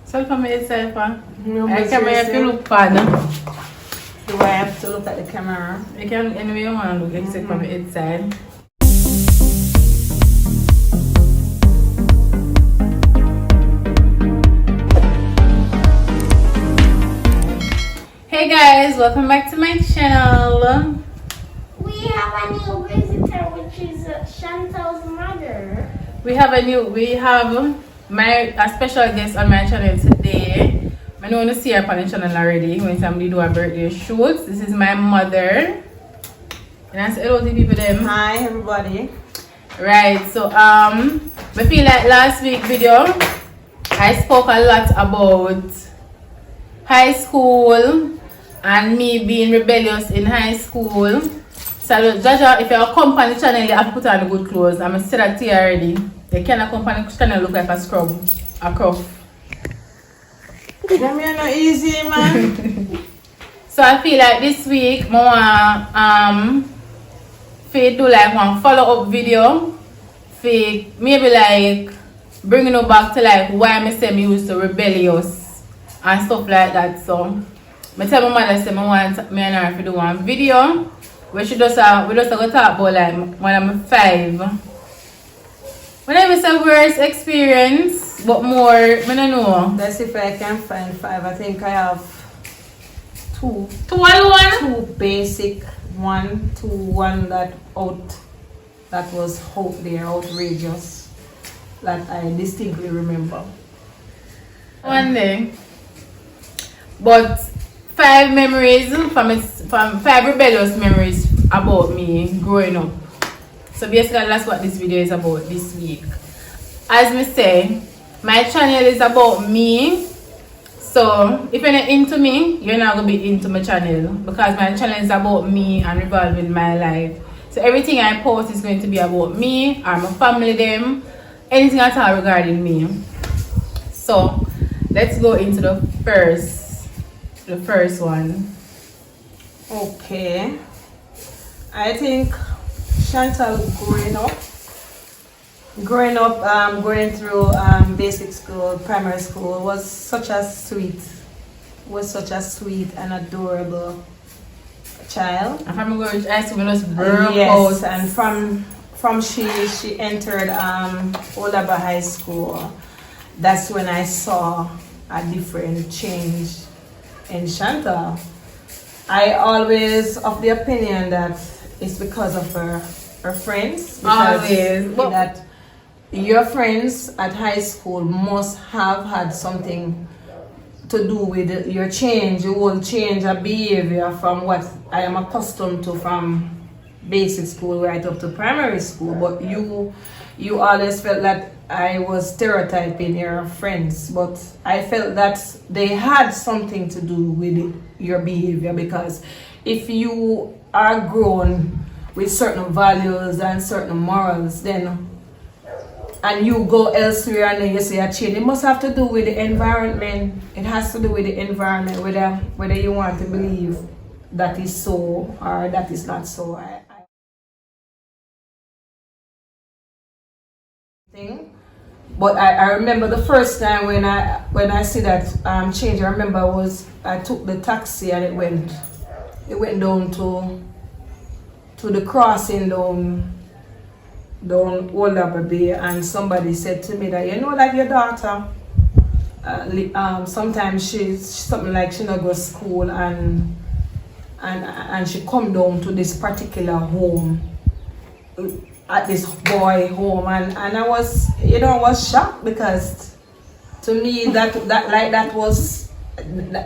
So for me itself, I Numbers can have to racing. look fun. Do I have to look at the camera? You can anyway you want to look except from the inside. Hey guys, welcome back to my channel. We have a new visitor, which is Chantal's mother. We have a special guest on my channel today. I know you see her on the channel already when somebody do a birthday shoot. This is my mother. And I say hello to people them. Hi everybody. Right, so I feel like last week video I spoke a lot about high school and me being rebellious in high school. So Jaja, if you're a company channel, you have to put on the good clothes. I'm said that to you already. You cannot company channel look like a scrub, a crop. That me not easy, man. So I feel like this week I want to do like one follow-up video. Maybe like bringing it back to like why I say me used to rebellious and stuff like that. So I tell my mother say I want me and her to do one video. We just go talk about like when I'm 5. When I say worst experience, but more I don't know. Let's see if I can find 5. I think I have 2. 2 alone? 2 basic, one that was out there, outrageous, that I distinctly remember. One day. But 5 memories from 5 rebellious memories about me growing up. So basically that's what this video is about this week. As me say, my channel is about me. So if you're not into me, you're not gonna be into my channel because my channel is about me and revolving my life. So everything I post is going to be about me or my family them, anything at all regarding me. So let's go into the first one. Okay. I think Chantal going through basic school, primary school was such a sweet and adorable child. And from going to high school, we just broke Yes, out. and from she entered Olaba High School. That's when I saw a different change in Chantal. I always of the opinion that it's because of her friends. Always. That your friends at high school must have had something to do with your change. You will change a behavior from what I am accustomed to from basic school right up to primary school. But you always felt that I was stereotyping your friends, but I felt that they had something to do with your behavior, because if you are grown with certain values and certain morals, then and you go elsewhere and then you see a change, it must have to do with the environment. It has to do with the environment, whether you want to believe that is so or that is not so. I think. But I remember the first time when I see that change. I remember I took the taxi and it went down to the crossing down Old Bay, and somebody said to me that you know that your daughter sometimes she's something like she not go to school and she come down to this particular home at this boy home, and I was shocked, because to me that was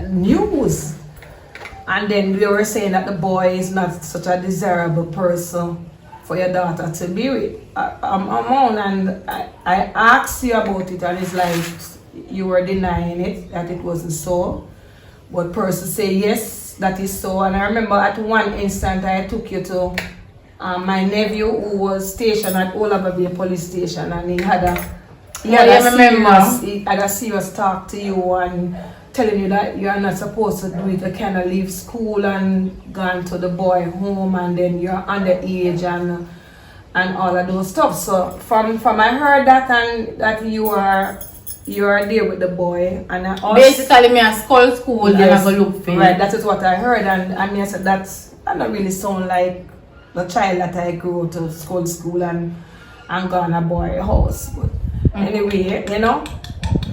news. And then they were saying that the boy is not such a desirable person for your daughter to be with. I'm on, and I asked you about it, and it's like you were denying it, that it wasn't so. But person say yes, that is so. And I remember at one instant I took you to my nephew who was stationed at Olaba Bay police station, and he had a serious talk to you and telling you that you are not supposed to do it. You kind of leave school and gone to the boy home, and then you're underage and all of those stuff. So from I heard that, and that you are you're there with the boy, and I also Basically, me a school and I go look for you. right. That is what I heard, and I mean, I said that's I don't really sound like the child that I grew to school and gone a boy house. But anyway, you know,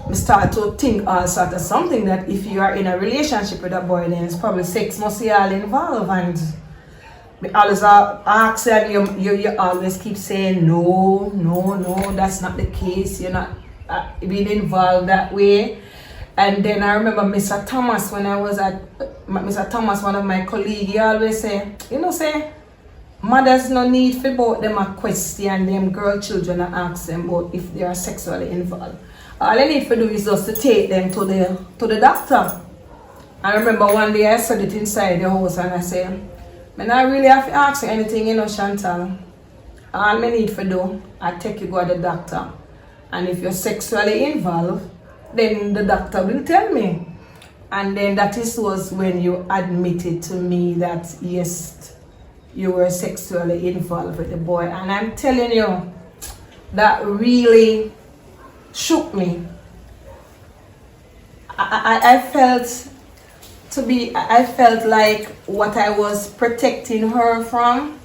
I start to think also that something that if you are in a relationship with a boy, then it's probably sex must be all involved, and me always ask and you always keep saying no, that's not the case. You're not being involved that way. And then I remember Mr. Thomas, when I was at Mr. Thomas, one of my colleagues, he always say, say, mothers no need for both them a question them girl children and ask them about if they are sexually involved. All they need to do is just to take them to the doctor. I remember one day I said it inside the house and I said, man, I really have to ask you anything, Chantal. All I need to do, I take you go to the doctor. And if you're sexually involved, then the doctor will tell me. And then was when you admitted to me that yes, you were sexually involved with the boy. And I'm telling you, that really shook me. I felt like what I was protecting her from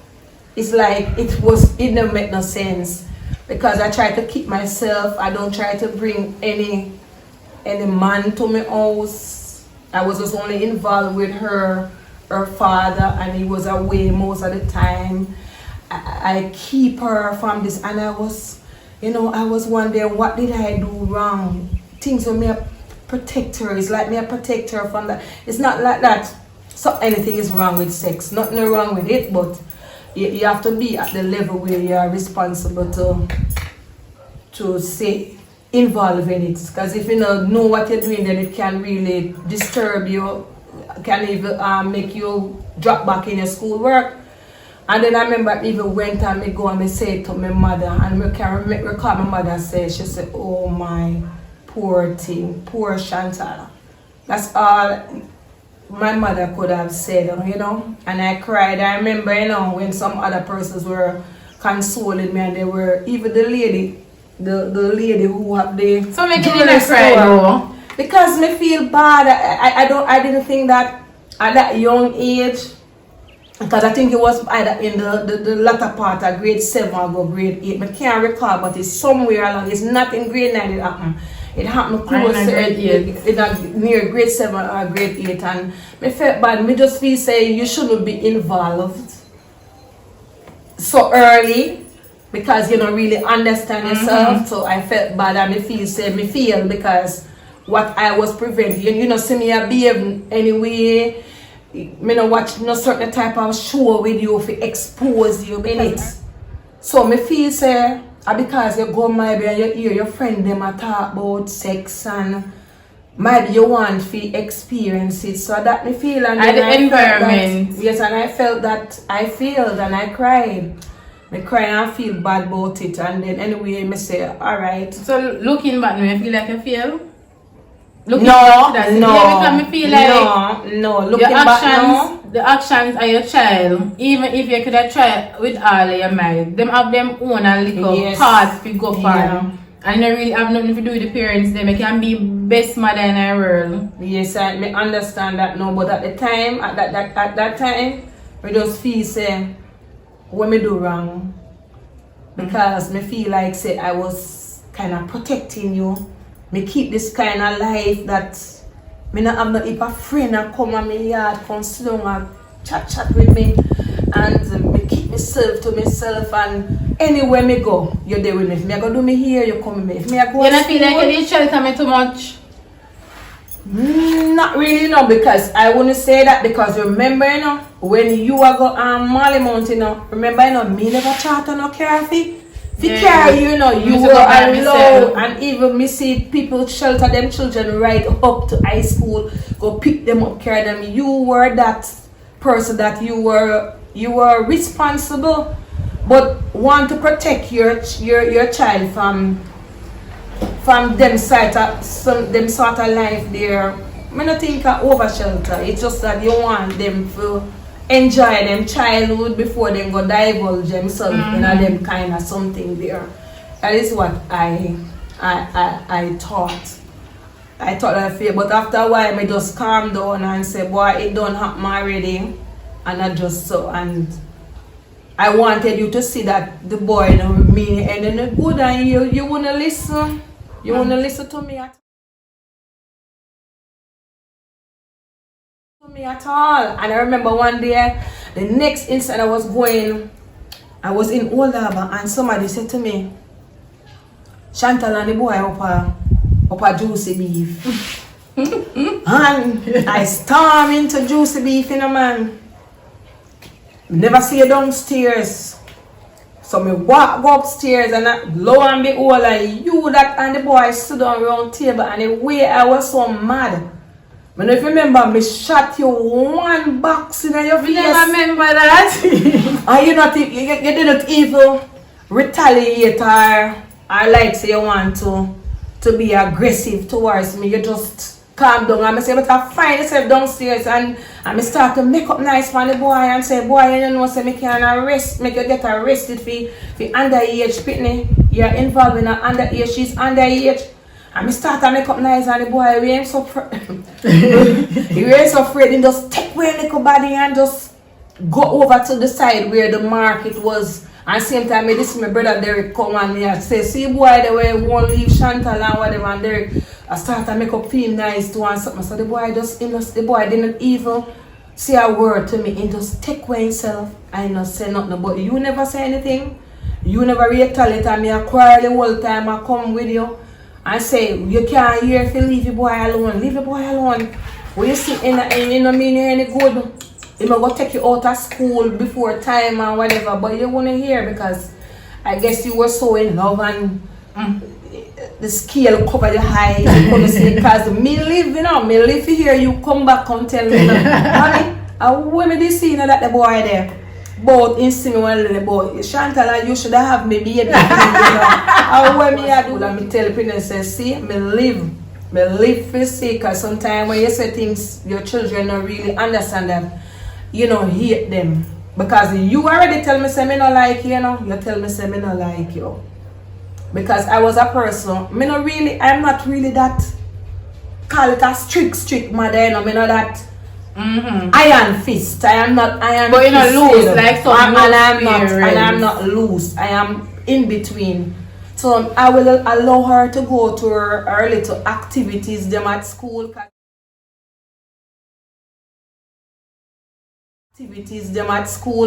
is like it didn't make no sense, because I try to keep myself. I don't try to bring any man to my house. I was just only involved with her father, and he was away most of the time. I keep her from this, and I was wondering, what did I do wrong? Things with me protect her. It's like me I protect her from that. It's not like that. So anything is wrong with sex. Nothing wrong with it, but you have to be at the level where you are responsible to say involve in it. Because if you don't know what you're doing, then it can really disturb you. Can even make you drop back in your schoolwork. And then I remember even went and me go and me say it to my mother, and me can recall my mother say, she said, oh my poor thing, poor Chantal. That's all my mother could have said, and I cried. I remember, when some other persons were consoling me, and they were, even the lady who have the so making you cry though. Because me feel bad. I didn't think that at that young age, because I think it was either in the latter part of grade 7 or grade 8. I can't recall, but it's somewhere along. It's not in grade 9 it happened. It happened close near grade 7 or grade 8, and I felt bad. Me just feel say you shouldn't be involved so early, because you don't really understand yourself. So I felt bad, and me feel because what I was preventing. See me I behave anyway. Me not watch no certain type of show with you to expose you in it. So me feel say because you go maybe and you hear your friend them a talk about sex, and maybe you want to experience it. So that me feel, and the environment. Yes, and I felt that I failed and I cried. I cry and feel bad about it, and then anyway me say alright. So looking back, do you feel like you fail? No. Looking back, the actions of your child, even if you could have tried with all of your mind, them have them own a little path to go for, and they really have nothing to do with the parents. They can be best mother in the world. Yes, I may understand that now, but at the time, at that time, we just feel say what me do wrong, because me feel like say I was kind of protecting you. Me keep this kind of life that me not have no if a friend and come on me yard, come sit down and chat with me, and me keep myself to myself, and anywhere me go, you're there with me. If me I go do me here, you come with me. If me I go you don't feel like you didn't shelter me too much? Not really, no, because I wouldn't say that, because remember, when you are go Mali Mountain, remember, me never charter no car fee. Carry you, you were alone, and even me see people shelter them children right up to high school, go pick them up, carry them. You were that person that you were responsible, but want to protect your child from them sort of life there. I don't think I over shelter. It's just that you want them to enjoy them childhood before they go divulge themselves in them kind of something there. That is what I I thought I feel, but after a while, I just calm down and say, boy, it don't happen already. And I just so, and I wanted you to see that the boy you know, me and then good, and you wanna listen. You wanna listen to me at all. And I remember one day, the next instant I was in Old Harbour, and somebody said to me, Chantal and the boy up a juicy beef. And I storm into juicy beef, you know, man. Never see you downstairs. So me walk go upstairs, and lo and behold, you that and the boy stood on round table, and the way I was so mad. But if you remember, me shot you one box in your face. I remember that. And you didn't even retaliate or like say you want to be aggressive towards me. You just calm down and I say, but I find yourself downstairs, and I start to make up nice for the boy and say, boy, you know, say me can arrest, make you get arrested for underage pitney. You're involved in an underage, she's underage. And I start to make up nice, and the boy, we ain't so he ain't so afraid, he just take away a little body and just go over to the side where the market was. And same time, this my brother Derek come and me and say, see boy, the way won't leave Chantal and whatever, and Derek I start to make up feel nice to and something. So the boy the boy didn't even say a word to me. He just take away himself and not say nothing. But you never say anything. You never retaliate, and me I cry the whole time I come with you. I say, you can't hear if you leave your boy alone. Leave your boy alone. When you see in no mean any good, he may go take you out of school before time or whatever, but you wouldn't hear because I guess you were so in love and the scale cover your eyes. Because me live, you know, me live here, you come back and tell me, honey, I want me to see that the boy there. Both in me one little boy. Chantal, you should have me baby. You know. And when me I do that, me tell the princess, see, me live for see, because sometimes when you say things, your children don't really understand that, you know, hate them. Because you already tell me say me not like you, you know. You tell me say me not like you. Because I was a person, I'm not really that, call it a strict mother, you know, me not that. Iron fist. I am not iron. But you're not loose, like some and I'm not loose. I am in between. So I will allow her to go to her little activities them at school.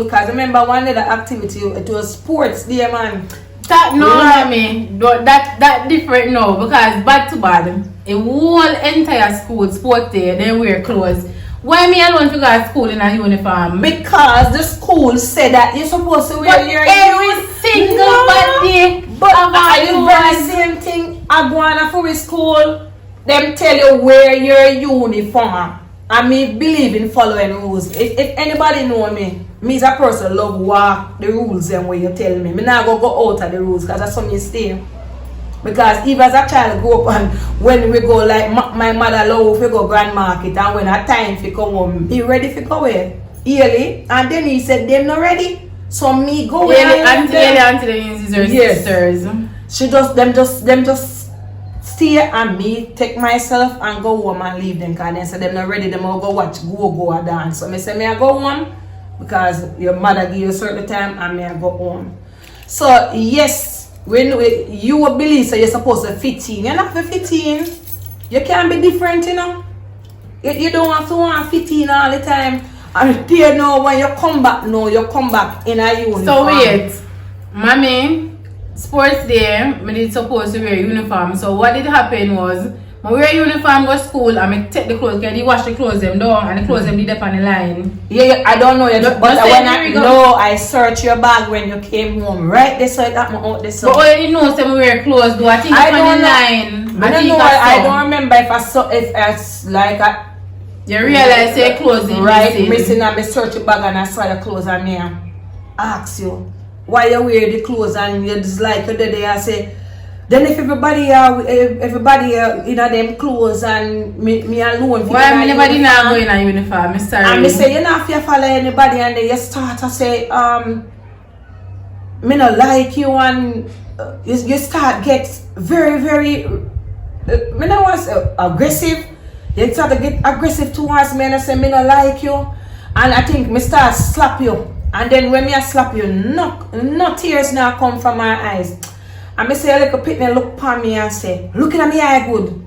Cause remember one of the activity it was sports day, man. That no, I mean that different now because bad to bad. A whole entire school sport day they wear clothes. Why me alone to go to school in a uniform? Because the school said that you're supposed to wear your every single body. But I do the very same thing. I go on for school. Them tell you wear your uniform. And me believe in following rules. If anybody know me is a person love walk the rules and way you tell me. Me not go out of the rules because that's something stay. Because even as a child go up and when we go like my mother love we go grand market and when a time fi come home, he ready fi go where? Early and then he said them not ready. So me go where until the sisters. She them just stay and me take myself and go home and leave them because then say them not ready, them all go watch go a dance. So me say me I go home because your mother give you a certain time and me I go home. So yes. When you believe so you're supposed to fit in. You're not for fit in. You can't be different, you know. You don't have to want to fit in all the time. And there now when you come back in a uniform. So wait, mommy, sports day, I did supposed to wear uniform. So what did happen was I wear uniform go school and I take the clothes, can you wash the clothes them down and the clothes them did up on the line. Yeah, I don't know but when I searched your bag when you came home. Right this so it got me out this. But all you know some wear clothes do I think I on the line. I don't remember if I saw if it's like a you realize your clothes right missing and I search your bag and I saw your clothes and me ask you why you wear the clothes and you just like the day I say then if everybody in them clothes and me alone. Why anybody not going in a uniform? I'm sorry. And me say you not have to follow anybody and then you start to say me not like you and you start get very, very, when I was aggressive, you start to get aggressive towards me and I say, me not like you. And I think me start slap you. And then when me I slap you, no tears now come from my eyes. And me say a little pitney look upon me and say, looking at me eye good.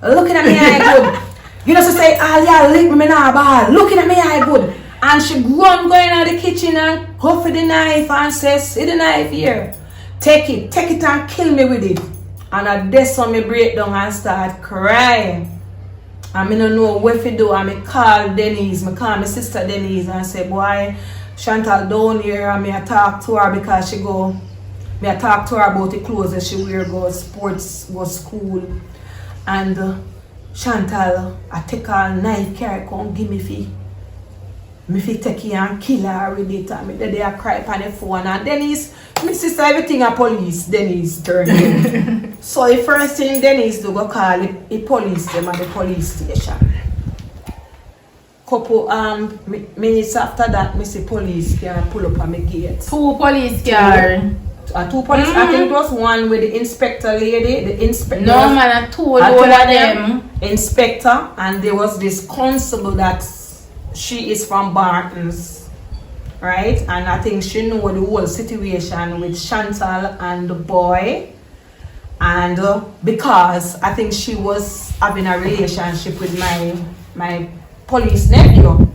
Looking at me eye good. You know, so say, ah yeah, lick me now bad. Looking at me eye good. And she run going out the kitchen and go for the knife and say, see the knife here. Take it and kill me with it. And at this time me break down and start crying. And me don't know what to do. And me call Denise, me call my sister Denise and say, boy, Chantal down here and me I talk to her because she go, me I talk to her about the clothes that she wear, go sports, go school. And Chantal, I take her knife, carry come give me fee. Me fi take her and kill her with it. And me they I cry on the phone. And Denise, my sister everything a police, Denise turn in. So the first thing Denise do go call the police them at the police station. Couple minutes after that, me see police car pull up on my gate. 2 police car. 2 police. I think it was one with the inspector lady. The inspector. No man, 2 of them. Inspector, and there was this constable that she is from Barton's, right? And I think she knew the whole situation with Chantal and the boy. And because I think she was having a relationship with my police nephew.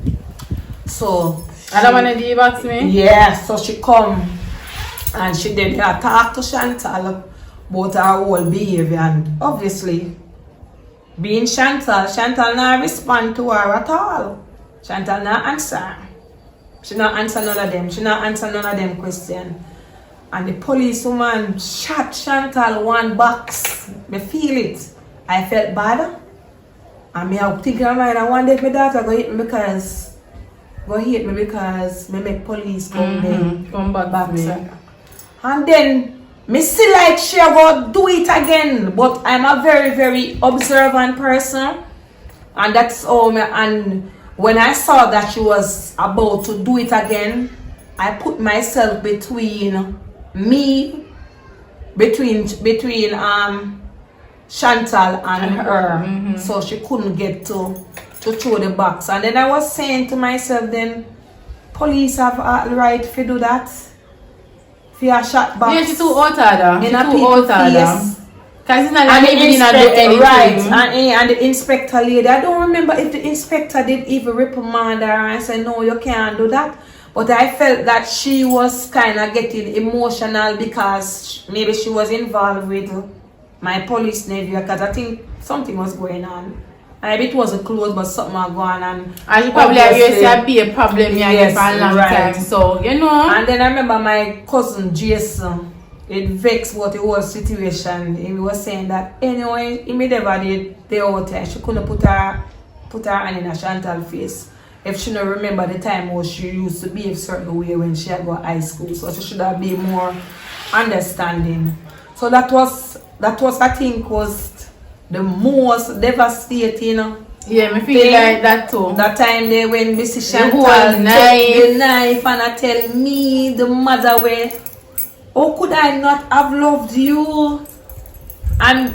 So I don't want to give back to me? yeah, so she come and she did talk to Chantal about her whole behavior, and obviously being Chantal not respond to her at all. Chantal not answer. She not answer none of them. She not answer none of them questions. And the policewoman shot Chantal 1 box. Me feel it. I felt bad. And me I think in my mind, I wonder if my daughter go hit me because me make police come there. Come back to me. And then me see like she go do it again. But I'm a very, very observant person. And that's all me. And when I saw that she was about to do it again, I put myself between Chantal and her. So she couldn't get to throw the box. And then I was saying to myself, then police have a right to do that. For a shot box. Yeah, she's too out of that. In a people's face. Because it's not And like the even not do inspector, anything. right, and the inspector lady, I don't remember if the inspector did even reprimand her and say, no, you can't do that. But I felt that she was kind of getting emotional because maybe she was involved with my police nephew, because I think something was going on. Maybe it wasn't close, but something was going on. And you probably have be a problem here for a long time. So, you know. And then I remember my cousin Jason. It vexed what the whole situation. He was saying that anyway, he made never did the whole time. She couldn't put her hand in a Chantal face. If she don't remember the time when she used to be a certain way when she had got high school. So she should have been more understanding. So that was I think was the most devastating. Yeah, me feel like that too. That time there when Mrs. Chantal took the knife and I tell me the mother way. Oh, could I not have loved you? And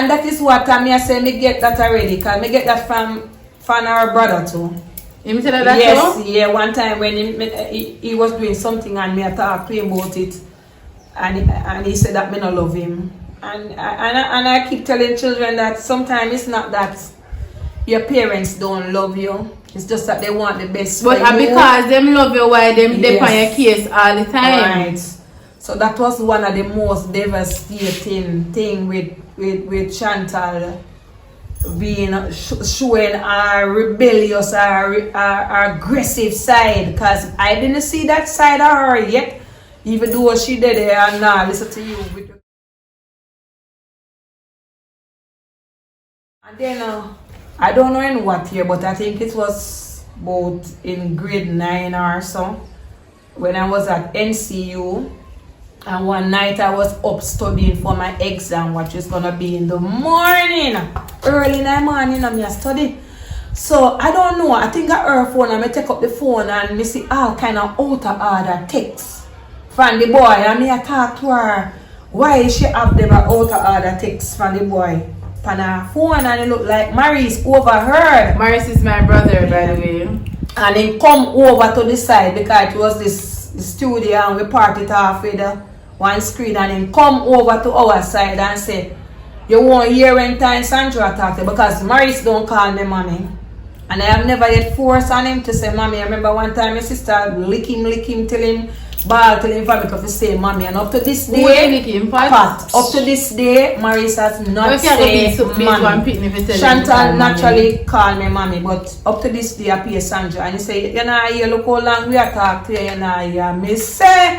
that is what I say, me get that already, because me get that from our brother too. You tell that yes, too? Yeah, one time when he was doing something and me I talked to him about it, and he said that me not love him. And I keep telling children that sometimes it's not that your parents don't love you. It's just that they want the best for you. But because them love you, why them dip on your case all the time. Right. So that was one of the most devastating thing with Chantal being showing our rebellious, our aggressive side, because I didn't see that side of her yet, even though she did it and now listen to you. And then I don't know in what year, but I think it was about in grade 9 or so when I was at NCU. And one night I was up studying for my exam, which is gonna be in the morning, early in the morning. I'm study. So I don't know. I think I her phone and I take up the phone and I see all kind of out of order texts from the boy. And I talk to her why she have them out of order text from the boy on her phone, and it look like Maurice overheard. Maurice is my brother, by the way. And then come over to the side because it was this studio and we parted off with one screen, and then come over to our side and say, you won't hear when time Sandra talk to you, because Maurice don't call me mommy. And I have never yet forced on him to say mommy. I remember one time my sister lick him till him ball till him fabric of the say mommy, and up to this day, Pat, up to this day, Maurice has not said mommy. Chantal naturally call me mommy, but up to this day I pay Sandra, and he say, you know, you look how long we are talk to you, know, me say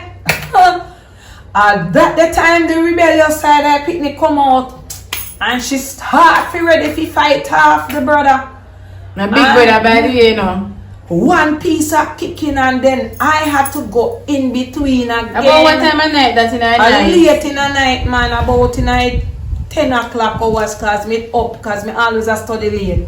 at that the time the rebellious side I picnic come out, and she start to ready to fight off the brother. My big brother, by the way, you know. One piece of kicking, and then I had to go in between again. About what time of night that in the night? Late in the night, man. About in the 10 o'clock hours, because me up, because me always a study late.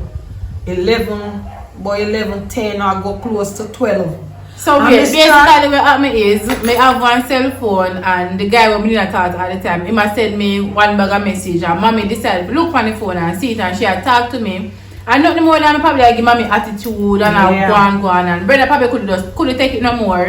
11, 10, I go close to 12. So basically what happened is, me have one cell phone, and the guy with me in talk all the time, he must send me one bag of message, and mommy decided to look on the phone and see it, and she had talked to me. And nothing more than probably give mommy attitude and I go on, and brother probably couldn't take it no more.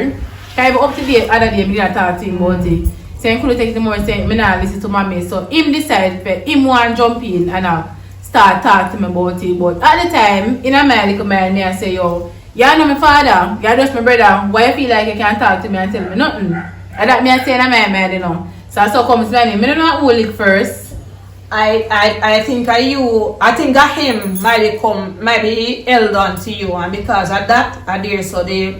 Because up to the other day, I didn't talk to him about it. So he couldn't take it no more, saying I not listen to mommy. So him decided him want to jump in and start talking to me about it. But at the time, in America, me I say, yo, you know my father, you just my brother, why you feel like you can't talk to me and tell me nothing? And that me I say in America, you know. So I saw comes to me, I don't know who lick first. I think him might be held on to you, and because of that I dare so they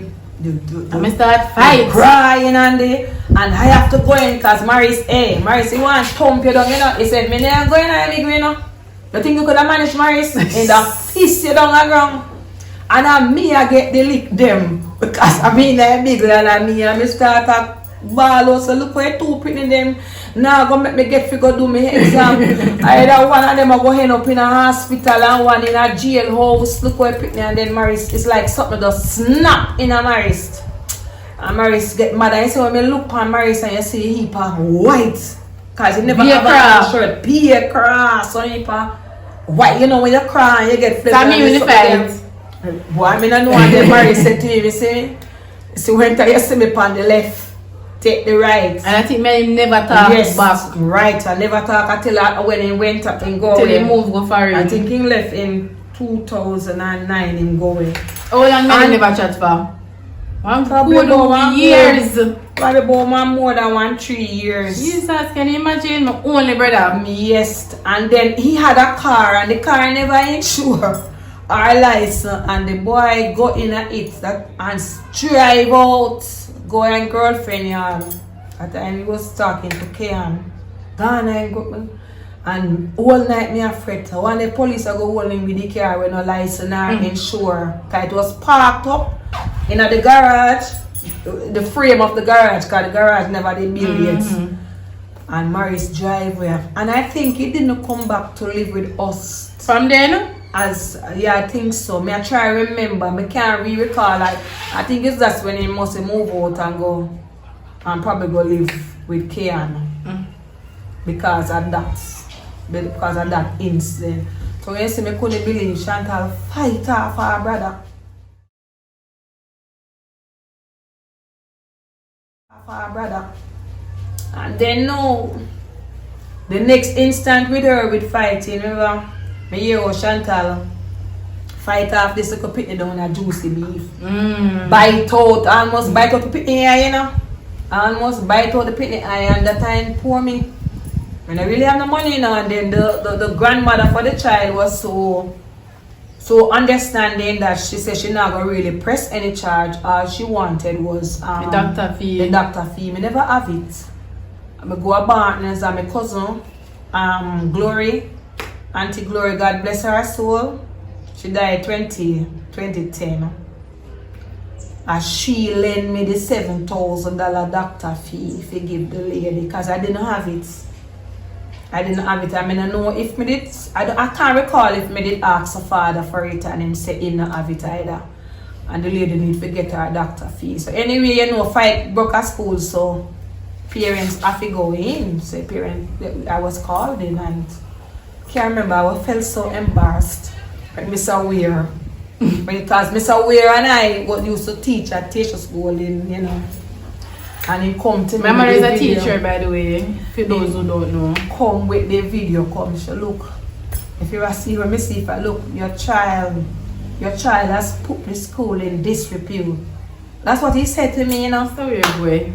start fight crying and I have to go in because Maurice he wants to thump you down, you know. He said me never going on big, you know. You think you could have managed Maurice? And that piss you down the ground. And I get the lick them because I mean they're bigger than me, and I start to ball. So look where two pretty them now go make me get figure do me exam. Either one of them are going up in a hospital and one in a jailhouse. Look where pretty, and then Maurice, it's like something just snap in a Maurice. And Maurice get mad. I say when me look on Maurice and you see a heap of white, cause you never have a shirt, be cross or heap of white. You know when you cry you get flipped. That mean when you fight. Boy, I mean I know what then Maurice said to me. He say, when you see me on the left, take the right. And I think me never talk back. Right. I never talk until when he went up in Galway. Till he moved go for it. I think he left in 2009 in Galway. How long me never chat for? One years. Probably about more than 3 years. Jesus, can you imagine? My only brother. Yes. And then he had a car, and the car never insured our license, and the boy go in and it that and drive out. Go and girlfriend yard. At the time he was talking to Kian. Gone and go, and all night me afraid. One the police are go hold him with the car with no license or insure. Cause it was parked up in the garage, the frame of the garage, cause the garage never did build yet. And Maurice driveway. And I think he didn't come back to live with us. From then? I think so. I try to remember. I can't recall. Like, I think it's just when he must move out and go and probably go live with Kian because of that incident. So when you see me couldn't believe Chantal fight off her brother. And then no, the next instant with her with fighting, remember? Me hear how Chantal fight off this little pitney down a juicy beef. Bite out, almost bite out the pitney eye, you know. Almost bite out the pitney eye, and that time poor me. When I really have no money, you know, and then the grandmother for the child was so understanding that she said she not gonna really press any charge. All she wanted was the doctor fee. The doctor fee. Me never have it. I go to partners and my cousin, Glory. Auntie Glory, God bless her soul. She died 2010. And she lent me the $7,000 doctor fee if you give the lady, because I didn't have it. I mean, I know if me did, I can't recall if me did ask her father for it and him say he didn't have it either. And the lady need to get her doctor fee. So anyway, you know, fight broke at school, so parents have to go in. So I was called in and can't remember, I felt so embarrassed when Mr. Weir. Because Mr. Weir and I used to teach at teacher school in, you know. And he come to me. My mother is a teacher, by the way, for those who don't know. Come with the video, come, she look. If you see when me see if I look, your child has put the school in disrepute. That's what he said to me, you know. So weird, boy.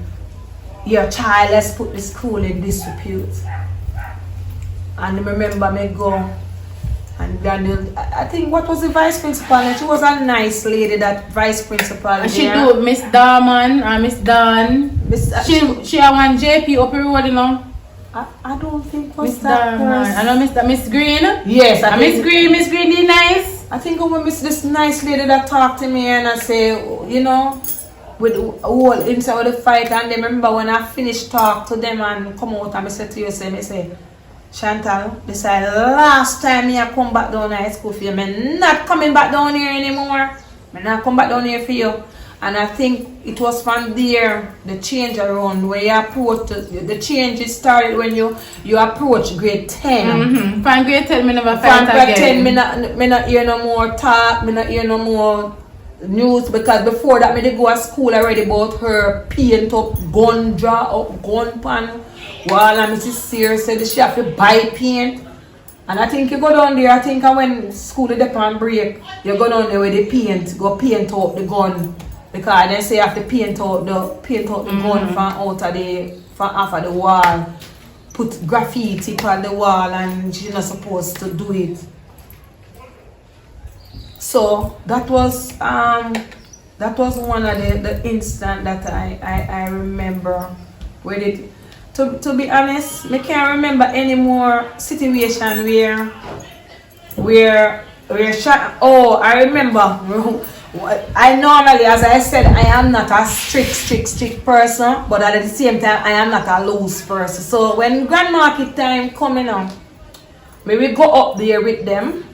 Your child has put the school in disrepute. And I remember me go, and then I think what was the vice principal? And she was a nice lady, that vice principal. And she do Miss Darman and Miss Dan. She have one JP up the road, you know. I don't think was Miss that Darman. person. I know Miss Green. Yes, Miss Green did nice. I think I was miss this nice lady that talked to me and I say, you know, with all inside of the fight. And they remember when I finished talk to them and come out and I said to you, say, Chantal, this is the last time I come back down high school for you. I'm not coming back down here anymore. I'm not come back down here for you. And I think it was from there the change around where you approach the change started when you approach grade 10. From grade 10 me never fight from grade again. 10 me not hear no more talk, me not hear no more news, because before that me dey go to school already about her paint up, gun draw up, gun pan wall, and Mrs. Sears said she have to buy paint. And I think you go down there, I think when school is on break, you go down there with the paint, go paint out the gun. Because they say you have to paint out the gun from off of the wall. Put graffiti on the wall, and you're not supposed to do it. So that was one of the instant that I remember with it. To be honest, I can't remember any more situation where I remember. I normally, as I said, I am not a strict person, but at the same time, I am not a loose person. So when grand market time coming up, we will go up there with them,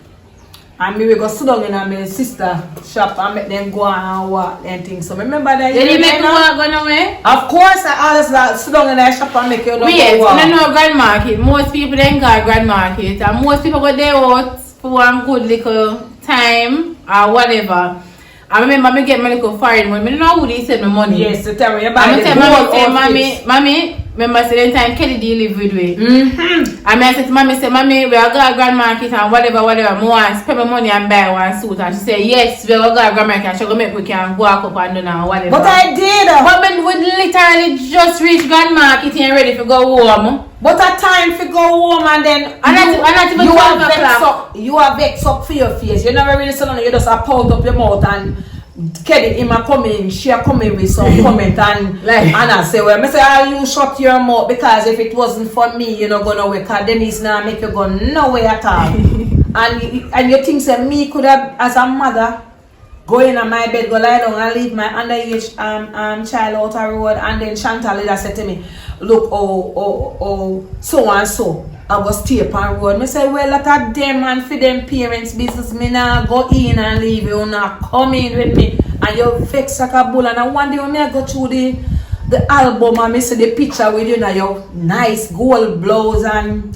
and we will go sit down in my sister shop and make them go and walk and things. So remember that. Did you make me walk going away? Of course, I always like sit down in that shop and make you go walk. I know grand market. Most people then go grand market, and most people go there out for one good little time or whatever. I remember me get my little foreign when I know who they said my money. Yes, to tell me about I'm say, mommy, remember say time Kennedy live with me. And I said to mommy, we are going to grand market and whatever, more and spend my money and buy one suit. And she said, yes, we are going to grand market and she go make we can walk up and down and whatever. But I did. But we would literally just reach grand market and ready to go home. But a time to go home and then you are vexed up for your face. You never really sit on, you just pout up your mouth and Kelly him coming, she coming with some comment and I say, well, I say, you shut your mouth, because if it wasn't for me, you're not gonna work out. Then it's not make you go nowhere at all. and you think that me could have, as a mother, go in on my bed, go lie down and leave my underage child out the road, and then Chantal later said to me, look, so and so, I was stay upon road. I said, well, let them and for them parents' business, me now go in and leave you, not come in with me. And you vex like a bull. And one day when I go through the album and I see the picture with you, now your nice gold blouse and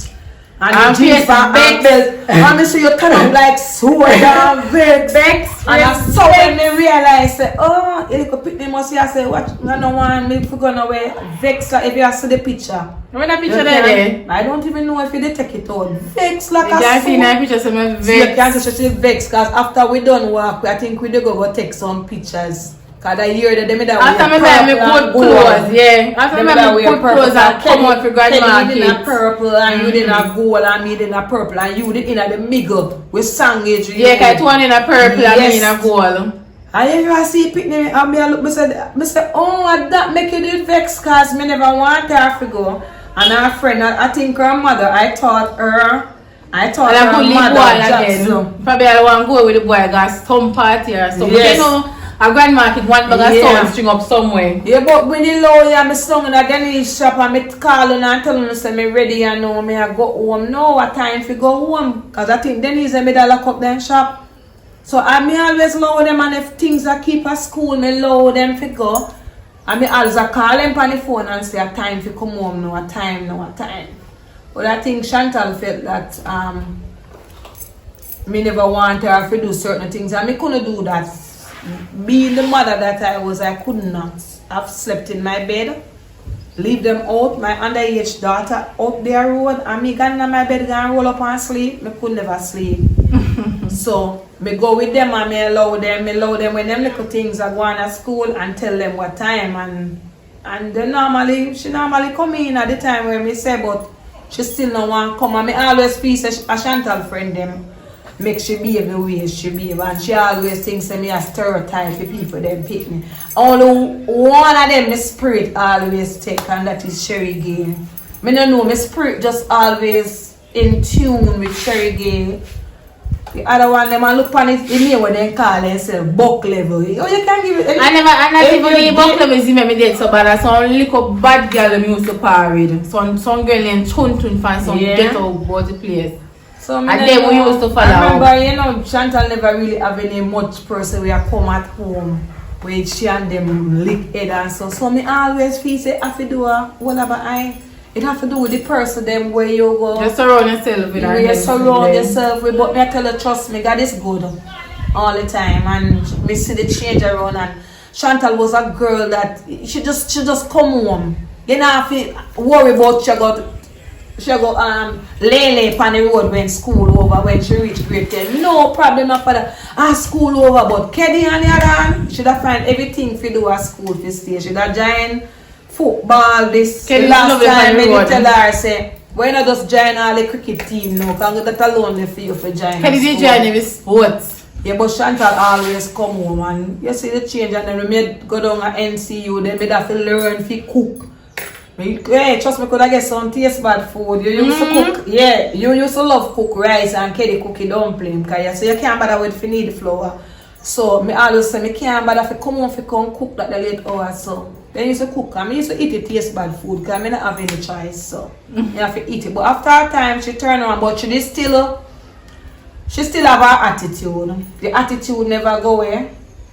jeans and belt. And I see you kind of like sword and vex. And I saw when they realized, oh, you could pick them up. I say, what? I don't want me to go nowhere. Vex like if you see the picture. When that picture there? I don't even know if you take it out. Vex like a sword. You can't see that picture, so I'm vex. You can't see vex, because after we done work, I think we do go take some pictures. Because I hear that they made that after me buy me good clothes, yeah. After me buy me good clothes and come out for grand market. You did a purple and you did a gold and me did a purple and you did in the middle with sandwich. Yeah, because one in a purple and me in a gold. And if you see picnic and me look, I said, oh, that make you do vex, because me never want her to go. And her friend, I think her mother, I taught her mother Jackson. Probably I want to go with the boy, got some party or something. Yes. You know, a grand market, one bag of sound string up somewhere. Yeah, but when you low, I'm song in a Denny's shop and I call and tell them, say, me ready and know me, I go home. No, what time to go home? Because I think Denny's and me that lock up their shop. So I me always low them, and if things I keep at school, me low them to go. And me always call him on the phone and say a time to come home now, a time now, a time. But I think Chantal felt that me never want her to do certain things, and me couldn't do that. Being the mother that I was, I could not have slept in my bed, leave them out, my underage daughter out their road, and me gone in my bed and roll up and sleep. Me could never sleep. So me go with them and me allow them when them little things are going to school and tell them what time, and they she normally come in at the time when me say, but she still no want come, and me always feel say a Chantal friend them make she behave the way she behave, and she always thinks that me a stereotype the people them pick me. Only one of them my spirit always take, and that is Sherry Gay. Me no know, my spirit just always in tune with Sherry Gay. The other one them I look on it in here when they call themselves buck level. Oh, you can give it. I not even the buck level is me dead so bad. Some little bad girl them used to parade. Some girl named Chun from some ghetto body place. So and then we used to follow. I remember, you know, Chantal never really have any much person where I come at home where she and them lick head and so. So me always feel say I have to do whatever it have to do with the person them where you go. You surround yourself with you surround yourself with, but me I tell you, trust me, God is good all the time, and me see the change around. And Chantal was a girl that she just come home. You don't have to worry about she go lay on the road when school over, when she reach grade 10. No problem for that. School over, but Keddy on the other hand, she'd have find everything to do at school to stay. She'd have join football this Keddy last time when you tell her say, why not just join all the cricket team now? Because that alone for you for join. Keddy did join every sports. Yeah, but Chantal always come home, and you see the change, and then we made go down at NCU, then we have to learn to cook. Hey, trust me, could I get some taste bad food? You used to cook, yeah, you used to love cook rice and Keddy cookie dumpling, because you can't bother with need the flour. So me always say me can't bother to come home to come cook that the late hours. So then you used to cook, and me used to eat the taste bad food because I don't have any choice. So you have to eat it. But after a time she turned around, but she still have her attitude. The attitude never go away.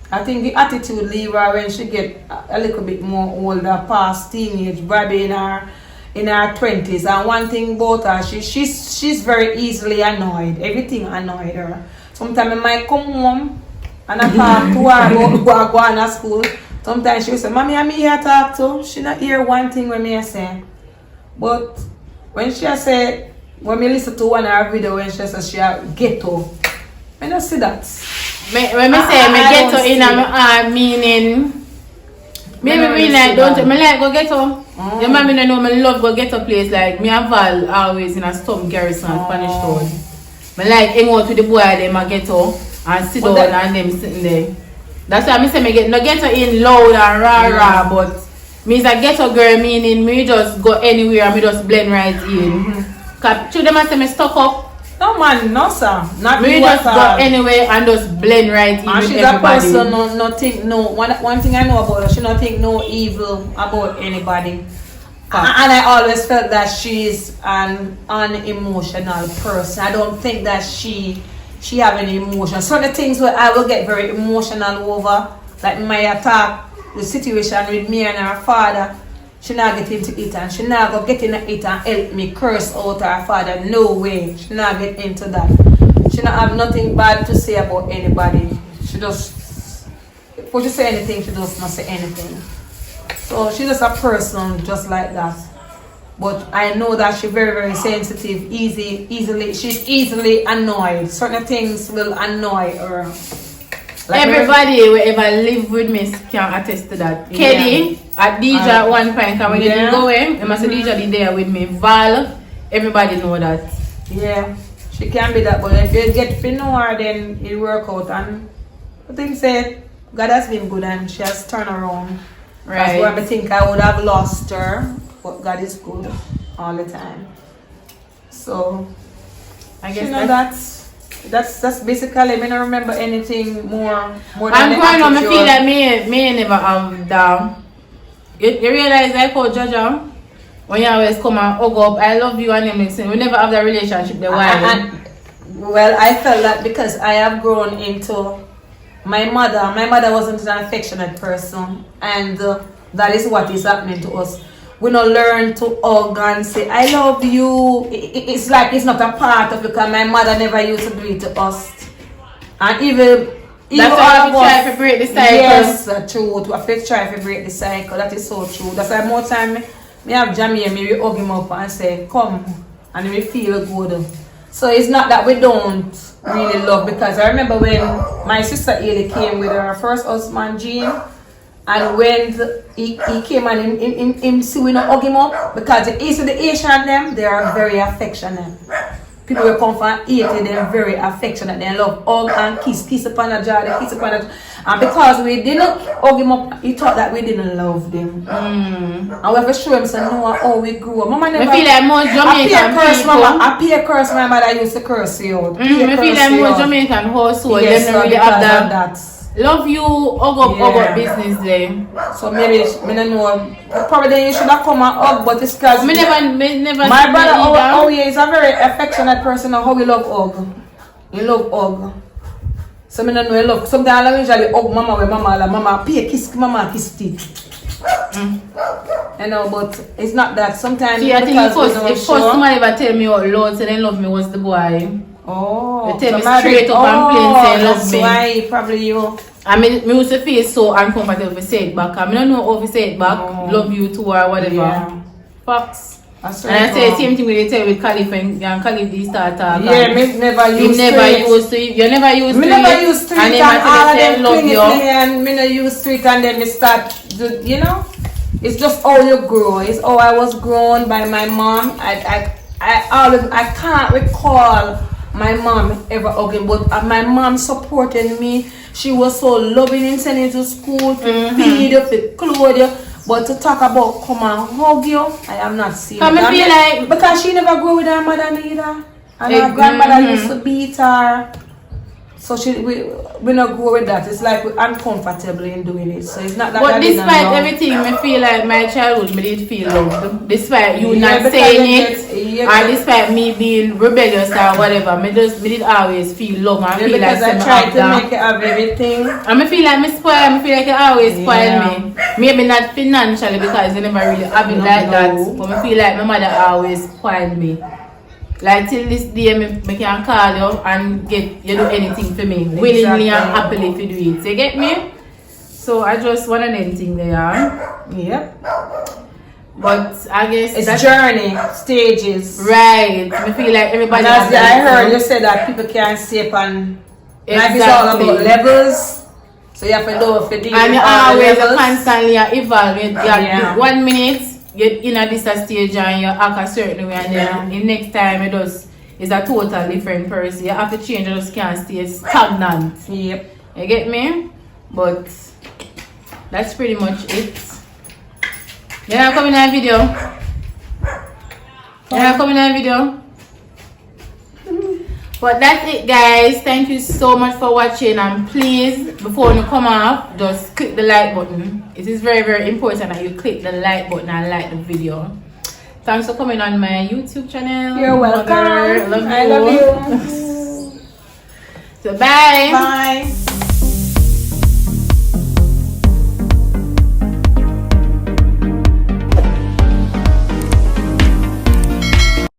I think the attitude leave her when she get a little bit more older, past teenage, probably in her 20s. And one thing about her, she's very easily annoyed. Everything annoyed her. Sometimes I might come home and I talk to her about going to school. Sometimes she will say, "Mommy, I'm here to talk to." She not hear one thing when me say. But when she say, when me listen to one of her video when she says she a ghetto, I don't see that. When me say me ghetto in a meaning, maybe I don't. Me like go ghetto. Your mommy don't know me love go ghetto place like me and Val always in a Storm Garrison Spanish Town. Me like hang out with the boy them a ghetto and sit down and them sitting there. That's why me say me get no ghetto in loud and rah, but me is a ghetto girl meaning me just go anywhere and me just blend right in. Cause to them I say me stuck up. No man, no sir. Not me just go anywhere and just blend right in and with she's everybody. A person no think no one thing I know about her, she don't think no evil about anybody. And I always felt that she's an unemotional person. I don't think that she have any emotion. So the things where I will get very emotional over, like my attack, the situation with me and her father, she not get into it, and she not go get into it and help me curse out her father. No way. She not get into that. She not have nothing bad to say about anybody. She just, if she say anything, she just not say anything. So she's just a person just like that. But I know that she's very, very sensitive, she's easily annoyed. Certain things will annoy her. Like everybody who ever live with me can attest to that. Yeah. Keddy, at DJ at one point, when you didn't go in, I must say DJ be there with me. Val, everybody know that. Yeah, she can be that, but if you get to know her, then it work out. And I think say God has been good and she has turned around. Right. That's why I think I would have lost her, but God is good all the time. So I guess that's basically. I don't remember anything more than I'm going on. I feel like me never have down. You realize like how Jaja, when you always come and hug up, I love you and everything. We never have that relationship the while. Well, I felt that because I have grown into my mother. My mother wasn't an affectionate person, and That is what is happening to us. We don't learn to hug and say, I love you. It's like it's not a part of it because my mother never used to do it to us. And even that's why we try to break the cycle. Yes, that's true. We have to try to break the cycle. That is so true. That's why more time me have Jamie and me hug him up and say, come. And we feel good. So it's not that we don't really love, because I remember when my sister Ailey came with her first husband, Jean. And when he came and him see we not hug him up, because the Asian them, they are very affectionate. People will come from Haiti, they're very affectionate. They love hug and kiss upon the jaw, they kiss upon the. And because we didn't hug him up, he thought that we didn't love them. And we have to show him, so no, how we grew up. Mama never. I feel like most Jamaican people. I pay a curse, my mother used to curse you out. I feel like most Jamaican household, yes, they don't really have that. Love you, hug up business there. So maybe, I don't know, probably then you should have come and hug, but it's because me never my brother, he is a very affectionate person, and how he love hug. He love hug. So I don't know, he love, sometimes I usually hug mama when mama pay kiss, mama kiss teeth. You know, but it's not that. Sometimes see, I think the first someone ever tell me how loud so they love me was the boy. Oh, they tell me straight up and plain say love me. That's why probably you. I mean, me used to feel so uncomfortable to say it back. I don't know how to say it back. Love you too or whatever. Yeah. Facts. That's right. And I say the same thing when they tell with Khalif and Khalif they start talking. Yeah, me never used to it. You never used to it. Me never used to it. And then all of them love you. And me not used to it, and then me start, you know. It's just how you grow. It's how I was grown by my mom. I can't recall my mom ever hugging, but my mom supported me. She was so loving and sending you to school, to feed you, to clothe you. But to talk about come and hug you, I am not seeing it. Because she never grew with her mother neither. And her grandmother used to beat her. So we not go with that. It's like we're uncomfortable in doing it. So it's not that. But despite everything, I feel like my childhood, me did feel loved. Despite you not saying it, or despite me being rebellious or whatever, me did always feel love. I feel like I try to make it have everything. And I feel like me spoil. I feel like it always spoil me. Maybe not financially because I never really have it like that. But I feel like my mother always spoiled me. Like till this day, I can call you and get you do anything for me, willingly and happily if you do it. You get me? So I just want anything there. Yep. But I guess it's journey, stages. Right. I feel like everybody. And I heard you say that people can't stay upon. Life is all about levels. So you have to know if you deal and with you all the always levels. constantly evolve. 1 minute. You're in this stage and you act a certain way, and then the next time it's a total different person. You have to change, you just can't stay stagnant. Yep. You get me? But that's pretty much it. You're not coming in a video? You're not coming in a video? But that's it, guys. Thank you so much for watching, and please, before you come off, just click the like button. It is very, very important that you click the like button and like the video. Thanks for coming on my YouTube channel. You're welcome. I love you. So bye. Bye.